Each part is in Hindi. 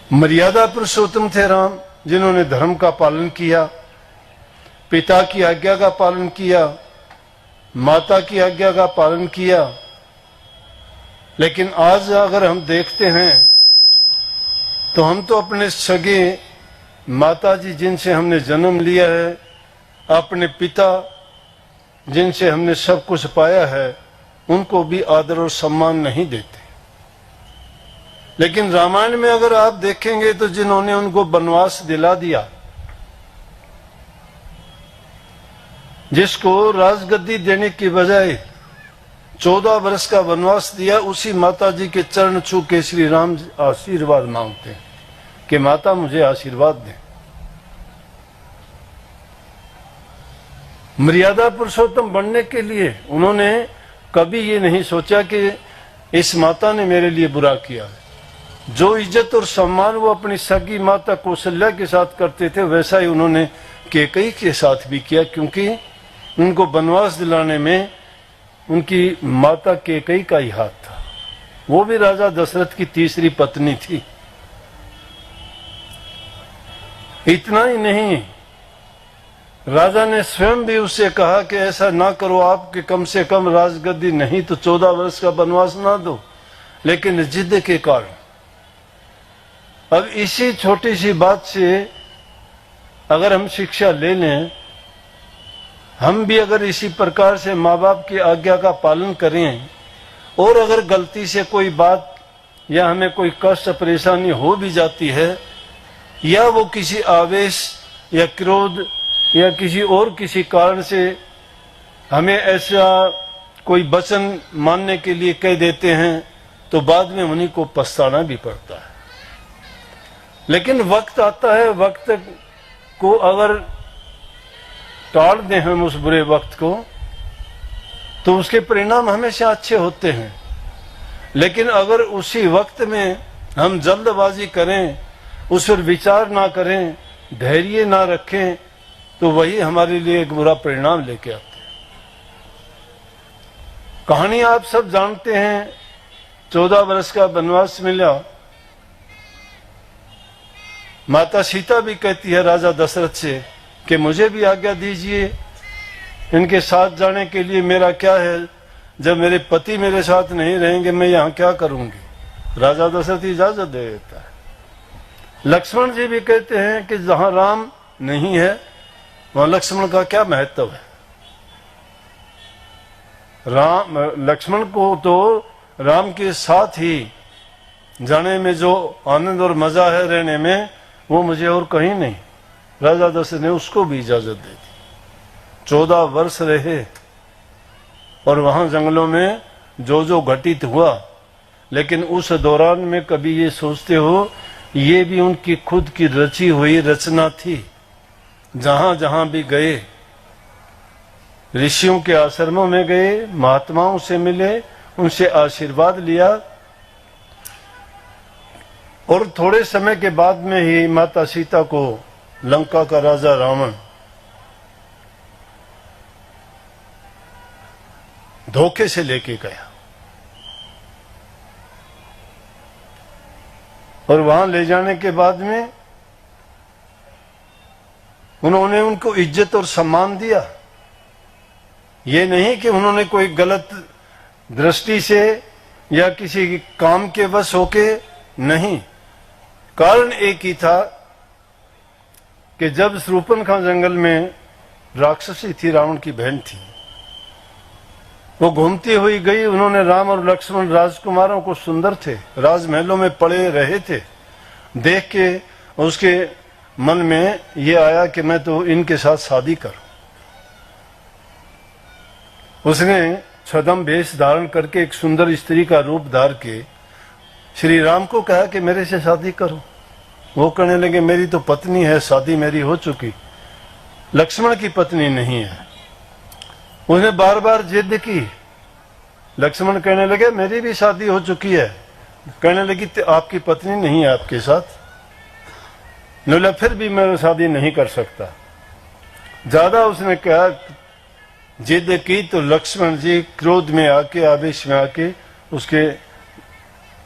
मर्यादा पुरुषोत्तम थे राम, जिन्होंने धर्म का पालन किया, पिता की आज्ञा का पालन किया, माता की आज्ञा का पालन किया। लेकिन आज अगर हम देखते हैं तो हम तो अपने सगे माता जी जिनसे हमने जन्म लिया है, अपने पिता जिनसे हमने सब कुछ पाया है, उनको भी आदर और सम्मान नहीं देते। लेकिन रामायण में अगर आप देखेंगे तो जिन्होंने उनको वनवास दिला दिया, जिसको राजगद्दी देने की बजाय 14 वर्ष का वनवास दिया, उसी माता जी के चरण छू के श्री राम आशीर्वाद मांगते हैं कि माता मुझे आशीर्वाद दें। मर्यादा पुरुषोत्तम बनने के लिए उन्होंने कभी ये नहीं सोचा कि इस माता ने मेरे लिए बुरा किया है। जो इज्जत और सम्मान वो अपनी सगी माता कौशल्या के साथ करते थे, वैसा ही उन्होंने कैकेयी के साथ भी किया, क्योंकि उनको वनवास दिलाने में उनकी माता कैकेयी का ही हाथ था। वो भी राजा दशरथ की तीसरी पत्नी थी। इतना ही नहीं, राजा ने स्वयं भी उससे कहा कि ऐसा ना करो, आपके कम से कम राजगद्दी नहीं तो 14 वर्ष का वनवास ना दो। लेकिन जिद के कारण, अब इसी छोटी सी बात से अगर हम शिक्षा ले लें, हम भी अगर इसी प्रकार से माँ बाप की आज्ञा का पालन करें, और अगर गलती से कोई बात या हमें कोई कष्ट परेशानी हो भी जाती है, या वो किसी आवेश या क्रोध या किसी कारण से हमें ऐसा कोई वचन मानने के लिए कह देते हैं, तो बाद में उन्हीं को पछताना भी पड़ता है। लेकिन वक्त आता है, वक्त को अगर टाल दें हम उस बुरे वक्त को, तो उसके परिणाम हमेशा अच्छे होते हैं। लेकिन अगर उसी वक्त में हम जल्दबाजी करें, उस पर विचार ना करें, धैर्य ना रखें, तो वही हमारे लिए एक बुरा परिणाम लेके आते हैं। कहानी आप सब जानते हैं, 14 वर्ष का वनवास मिला। माता सीता भी कहती है राजा दशरथ से कि मुझे भी आज्ञा दीजिए इनके साथ जाने के लिए। मेरा क्या है, जब मेरे पति मेरे साथ नहीं रहेंगे, मैं यहाँ क्या करूंगी। राजा दशरथ इजाजत दे देता है। लक्ष्मण जी भी कहते हैं कि जहां राम नहीं है वहां लक्ष्मण का क्या महत्व है। लक्ष्मण को तो राम के साथ ही जाने में जो आनंद और मजा है रहने में, वो मुझे और कहीं नहीं। राजा दशरथ ने उसको भी इजाजत दे दी। 14 वर्ष रहे और वहां जंगलों में जो घटित हुआ, लेकिन उस दौरान में कभी ये सोचते हो, ये भी उनकी खुद की रची हुई रचना थी। जहां जहां भी गए, ऋषियों के आश्रमों में गए, महात्माओं से मिले, उनसे आशीर्वाद लिया, और थोड़े समय के बाद में ही माता सीता को लंका का राजा रावण धोखे से लेके गया, और वहां ले जाने के बाद में उन्होंने उनको इज्जत और सम्मान दिया। ये नहीं कि उन्होंने कोई गलत दृष्टि से या किसी काम के वश होके, नहीं। कारण एक ही था कि जब शूर्पणखा जंगल में राक्षसी थी, रावण की बहन थी, वो घूमती हुई गई। उन्होंने राम और लक्ष्मण राजकुमारों को, सुंदर थे, राजमहलों में पड़े रहे थे, देख के उसके मन में ये आया कि मैं तो इनके साथ शादी करूं। उसने छद्म वेश धारण करके एक सुंदर स्त्री का रूप धार के श्री राम को कहा कि मेरे से शादी करो। वो कहने लगे मेरी तो पत्नी है, शादी मेरी हो चुकी, लक्ष्मण की पत्नी नहीं है। उसने बार बार जिद की। लक्ष्मण कहने लगे मेरी भी शादी हो चुकी है। कहने लगी आपकी पत्नी नहीं है आपके साथ। बोला फिर भी मैं शादी नहीं कर सकता। ज्यादा उसने कहा, जिद की, तो लक्ष्मण जी क्रोध में आके, आवेश में आके उसके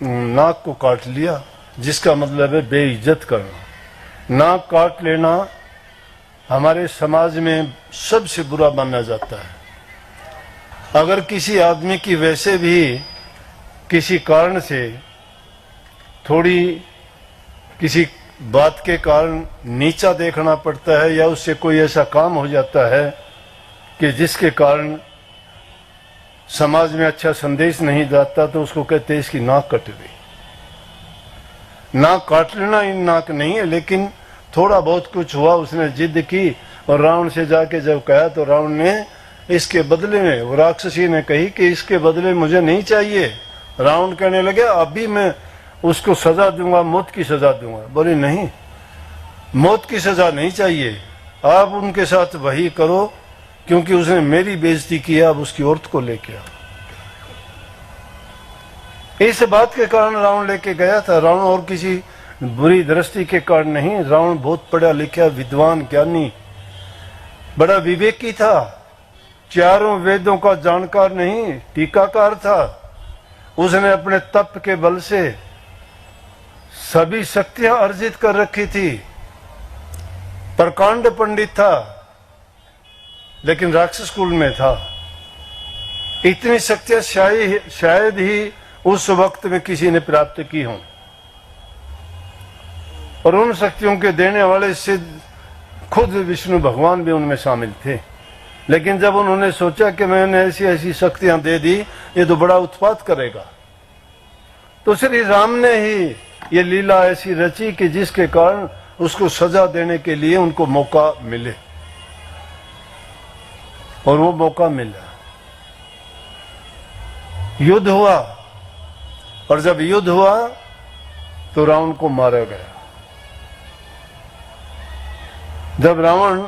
नाक को काट लिया, जिसका मतलब है बेइज्जत करना। नाक काट लेना हमारे समाज में सबसे बुरा माना जाता है। अगर किसी आदमी की वैसे भी किसी कारण से थोड़ी किसी बात के कारण नीचा देखना पड़ता है या उससे कोई ऐसा काम हो जाता है कि जिसके कारण समाज में अच्छा संदेश नहीं जाता, तो उसको कहते हैं इसकी नाक कट गई। नाक काट लेना इन नाक नहीं है, लेकिन थोड़ा बहुत कुछ हुआ, उसने जिद की और रावण से जाके जब कहा तो रावण ने इसके बदले में, वो राक्षसी ने कही कि इसके बदले मुझे नहीं चाहिए। रावण कहने लगे अभी मैं उसको सजा दूंगा, मौत की सजा दूंगा। बोले नहीं, मौत की सजा नहीं चाहिए, आप उनके साथ वही करो क्योंकि उसने मेरी बेइज्जती की है, अब उसकी औरत को लेके आओ। इस बात के कारण रावण लेके गया था। रावण और किसी बुरी दृष्टि के कारण नहीं, रावण बहुत पढ़ा लिखा, विद्वान, ज्ञानी, बड़ा विवेकी था, चारों वेदों का जानकार नहीं, टीकाकार था। उसने अपने तप के बल से सभी शक्तियां अर्जित कर रखी थी, प्रकांड पंडित था, लेकिन राक्षस कुल में था। इतनी शक्तियां शायद ही उस वक्त में किसी ने प्राप्त की हों, और उन शक्तियों के देने वाले सिद्ध खुद विष्णु भगवान भी उनमें शामिल थे। लेकिन जब उन्होंने सोचा कि मैंने ऐसी ऐसी शक्तियां दे दी, ये तो बड़ा उत्पात करेगा, तो श्री राम ने ही ये लीला ऐसी रची कि जिसके कारण उसको सजा देने के लिए उनको मौका मिले, और वो मौका मिला। युद्ध हुआ, और जब युद्ध हुआ तो रावण को मारा गया। जब रावण